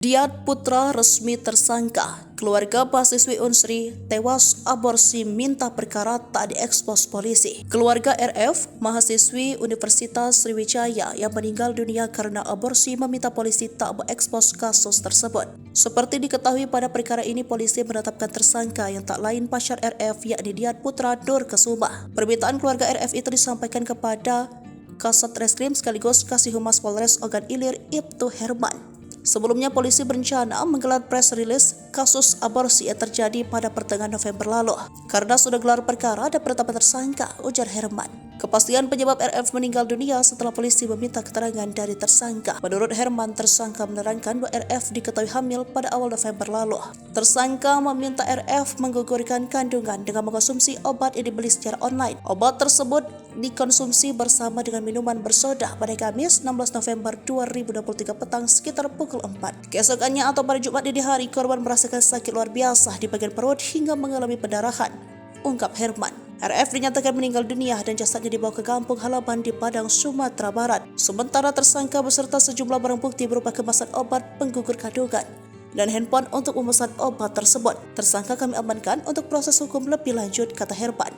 Diat Putra resmi tersangka. Keluarga mahasiswi Unsri tewas aborsi minta perkara tak diekspos polisi. Keluarga RF, mahasiswi Universitas Sriwijaya yang meninggal dunia karena aborsi meminta polisi tak mengekspos kasus tersebut. Seperti diketahui pada perkara ini, polisi menetapkan tersangka yang tak lain pacar RF yakni Diat Putra Nur Kesuma. Permintaan keluarga RF itu disampaikan kepada Kasat Reskrim sekaligus Kasih Humas Polres Ogan Ilir Ibtu Herman. Sebelumnya, polisi berencana menggelar press release kasus aborsi yang terjadi pada pertengahan November lalu. Karena sudah gelar perkara dan penetapan tersangka, ujar Herman. Kepastian penyebab RF meninggal dunia setelah polisi meminta keterangan dari tersangka. Menurut Herman, tersangka menerangkan bahwa RF diketahui hamil pada awal November lalu. Tersangka meminta RF menggugurkan kandungan dengan mengkonsumsi obat yang dibeli secara online. Obat tersebut dikonsumsi bersama dengan minuman bersoda pada Kamis 16 November 2023 petang sekitar pukul 4. Keesokannya atau pada Jumat dini hari, korban merasakan sakit luar biasa di bagian perut hingga mengalami pendarahan, ungkap Herman. RF dinyatakan meninggal dunia dan jasadnya dibawa ke kampung halaman di Padang, Sumatera Barat. Sementara tersangka beserta sejumlah barang bukti berupa kemasan obat penggugur kandungan dan handphone untuk memesan obat tersebut. Tersangka kami amankan untuk proses hukum lebih lanjut, kata Herman.